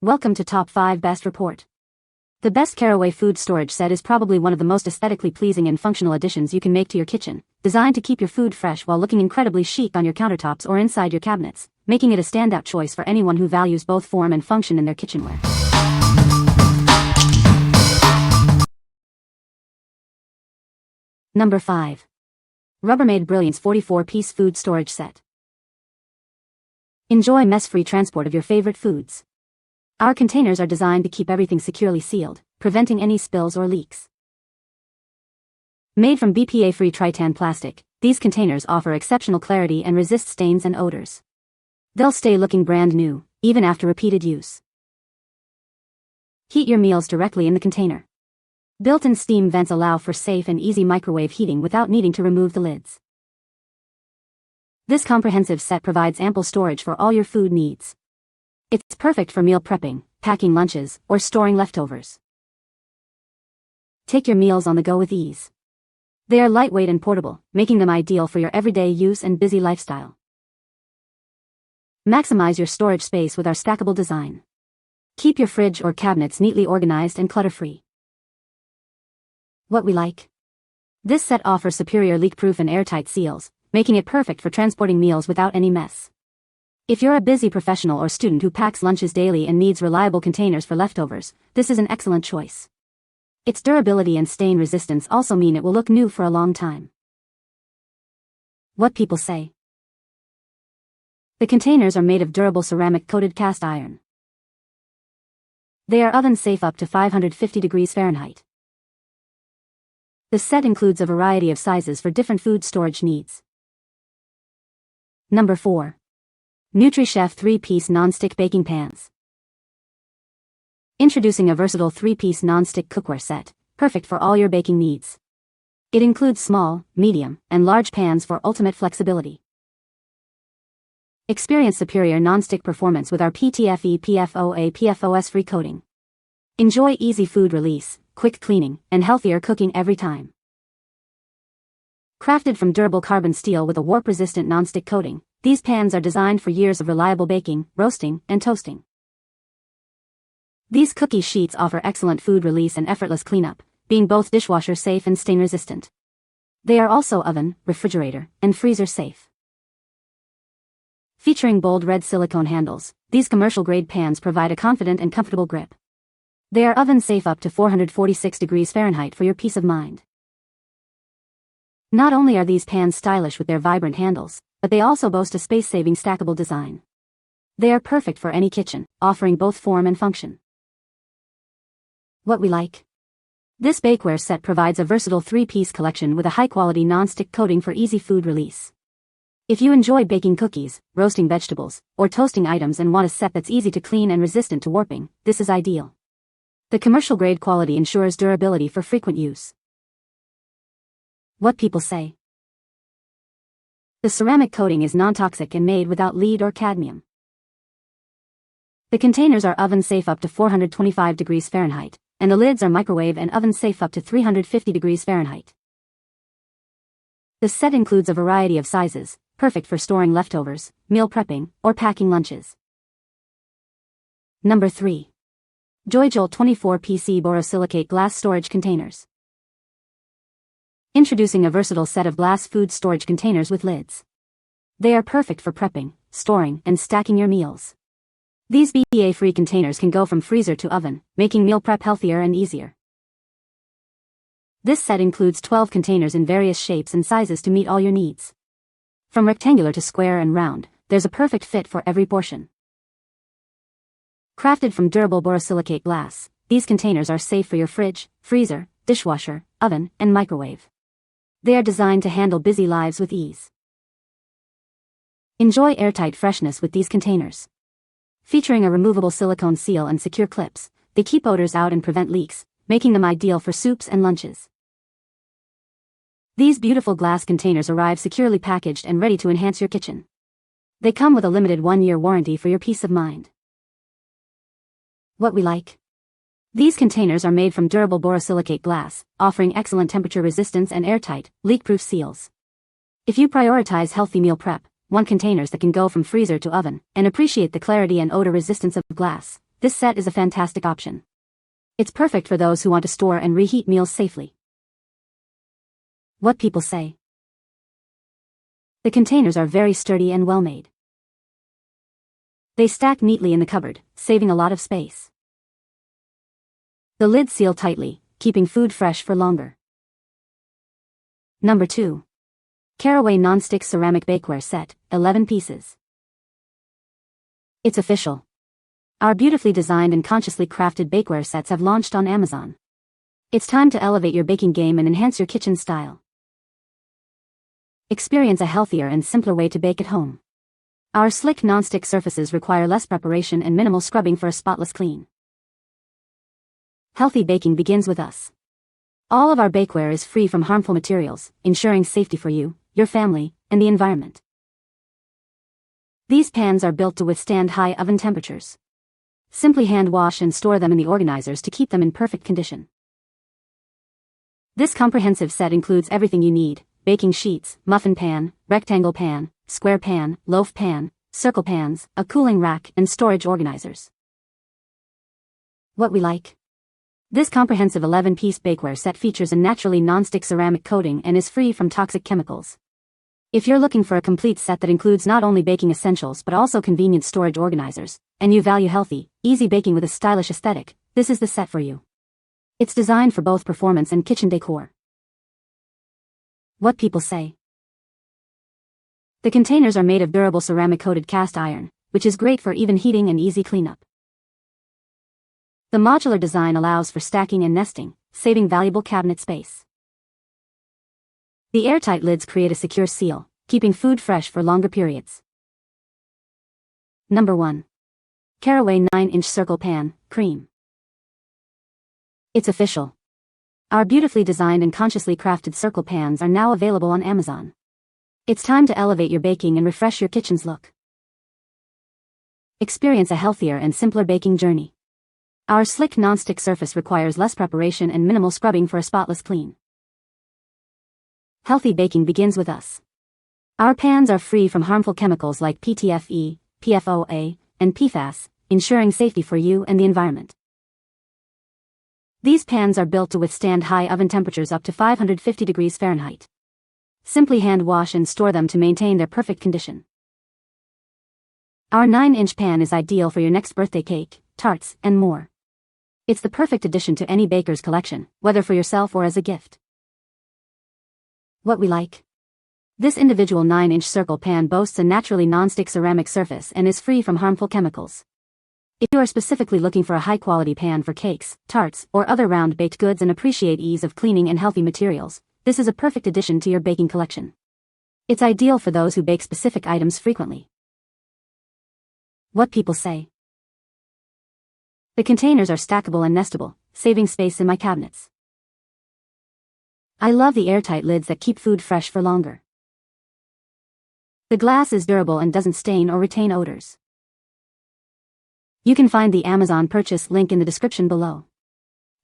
Welcome to Top 5 Best Report. The best Caraway Food Storage Set is probably one of the most aesthetically pleasing and functional additions you can make to your kitchen, designed to keep your food fresh while looking incredibly chic on your countertops or inside your cabinets, making it a standout choice for anyone who values both form and function in their kitchenware. Number 5. Rubbermaid Brilliance 44-piece Food Storage Set. Enjoy mess-free transport of your favorite foods. Our containers are designed to keep everything securely sealed, preventing any spills or leaks. Made from BPA-free Tritan plastic, these containers offer exceptional clarity and resist stains and odors. They'll stay looking brand new, even after repeated use. Heat your meals directly in the container. Built-in steam vents allow for safe and easy microwave heating without needing to remove the lids. This comprehensive set provides ample storage for all your food needs. It's perfect for meal prepping, packing lunches, or storing leftovers. Take your meals on the go with ease. They are lightweight and portable, making them ideal for your everyday use and busy lifestyle. Maximize your storage space with our stackable design. Keep your fridge or cabinets neatly organized and clutter-free. What we like. This set offers superior leak-proof and airtight seals, making it perfect for transporting meals without any mess. If you're a busy professional or student who packs lunches daily and needs reliable containers for leftovers, this is an excellent choice. Its durability and stain resistance also mean it will look new for a long time. What people say. The containers are made of durable ceramic-coated cast iron. They are oven-safe up to 550 degrees Fahrenheit. The set includes a variety of sizes for different food storage needs. Number 4. NutriChef 3-piece Nonstick Baking Pans. Introducing a versatile 3-piece nonstick cookware set, perfect for all your baking needs. It includes small, medium, and large pans for ultimate flexibility. Experience superior nonstick performance with our PTFE PFOA PFOS-free coating. Enjoy easy food release, quick cleaning, and healthier cooking every time. Crafted from durable carbon steel with a warp-resistant nonstick coating, these pans are designed for years of reliable baking, roasting, and toasting. These cookie sheets offer excellent food release and effortless cleanup, being both dishwasher safe and stain resistant. They are also oven, refrigerator, and freezer safe. Featuring bold red silicone handles, these commercial-grade pans provide a confident and comfortable grip. They are oven safe up to 446 degrees Fahrenheit for your peace of mind. Not only are these pans stylish with their vibrant handles, but they also boast a space-saving stackable design. They are perfect for any kitchen, offering both form and function. What we like. This bakeware set provides a versatile 3-piece collection with a high-quality non-stick coating for easy food release. If you enjoy baking cookies, roasting vegetables, or toasting items and want a set that's easy to clean and resistant to warping, this is ideal. The commercial-grade quality ensures durability for frequent use. What people say. The ceramic coating is non-toxic and made without lead or cadmium. The containers are oven-safe up to 425 degrees Fahrenheit, and the lids are microwave and oven-safe up to 350 degrees Fahrenheit. The set includes a variety of sizes, perfect for storing leftovers, meal prepping, or packing lunches. Number 3. JoyJolt 24-piece Borosilicate Glass Storage Containers. Introducing a versatile set of glass food storage containers with lids. They are perfect for prepping, storing, and stacking your meals. These BPA-free containers can go from freezer to oven, making meal prep healthier and easier. This set includes 12 containers in various shapes and sizes to meet all your needs. From rectangular to square and round, there's a perfect fit for every portion. Crafted from durable borosilicate glass, these containers are safe for your fridge, freezer, dishwasher, oven, and microwave. They are designed to handle busy lives with ease. Enjoy airtight freshness with these containers. Featuring a removable silicone seal and secure clips, they keep odors out and prevent leaks, making them ideal for soups and lunches. These beautiful glass containers arrive securely packaged and ready to enhance your kitchen. They come with a limited 1-year warranty for your peace of mind. What we like. These containers are made from durable borosilicate glass, offering excellent temperature resistance and airtight, leak-proof seals. If you prioritize healthy meal prep, want containers that can go from freezer to oven, and appreciate the clarity and odor resistance of glass, this set is a fantastic option. It's perfect for those who want to store and reheat meals safely. What people say. The containers are very sturdy and well made. They stack neatly in the cupboard, saving a lot of space. The lids seal tightly, keeping food fresh for longer. Number 2. Caraway Nonstick Ceramic Bakeware Set, 11 pieces. It's official. Our beautifully designed and consciously crafted bakeware sets have launched on Amazon. It's time to elevate your baking game and enhance your kitchen style. Experience a healthier and simpler way to bake at home. Our slick non-stick surfaces require less preparation and minimal scrubbing for a spotless clean. Healthy baking begins with us. All of our bakeware is free from harmful materials, ensuring safety for you, your family, and the environment. These pans are built to withstand high oven temperatures. Simply hand wash and store them in the organizers to keep them in perfect condition. This comprehensive set includes everything you need: baking sheets, muffin pan, rectangle pan, square pan, loaf pan, circle pans, a cooling rack, and storage organizers. What we like. This comprehensive 11-piece bakeware set features a naturally non-stick ceramic coating and is free from toxic chemicals. If you're looking for a complete set that includes not only baking essentials but also convenient storage organizers, and you value healthy, easy baking with a stylish aesthetic, this is the set for you. It's designed for both performance and kitchen decor. What people say. The containers are made of durable ceramic-coated cast iron, which is great for even heating and easy cleanup. The modular design allows for stacking and nesting, saving valuable cabinet space. The airtight lids create a secure seal, keeping food fresh for longer periods. Number 1. Caraway 9-inch Circle Pan, Cream. It's official. Our beautifully designed and consciously crafted circle pans are now available on Amazon. It's time to elevate your baking and refresh your kitchen's look. Experience a healthier and simpler baking journey. Our slick non-stick surface requires less preparation and minimal scrubbing for a spotless clean. Healthy baking begins with us. Our pans are free from harmful chemicals like PTFE, PFOA, and PFAS, ensuring safety for you and the environment. These pans are built to withstand high oven temperatures up to 550 degrees Fahrenheit. Simply hand wash and store them to maintain their perfect condition. Our 9-inch pan is ideal for your next birthday cake, tarts, and more. It's the perfect addition to any baker's collection, whether for yourself or as a gift. What we like. This individual 9-inch circle pan boasts a naturally non-stick ceramic surface and is free from harmful chemicals. If you are specifically looking for a high-quality pan for cakes, tarts, or other round baked goods and appreciate ease of cleaning and healthy materials, this is a perfect addition to your baking collection. It's ideal for those who bake specific items frequently. What people say. The containers are stackable and nestable, saving space in my cabinets. I love the airtight lids that keep food fresh for longer. The glass is durable and doesn't stain or retain odors. You can find the Amazon purchase link in the description below.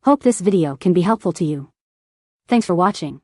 Hope this video can be helpful to you. Thanks for watching.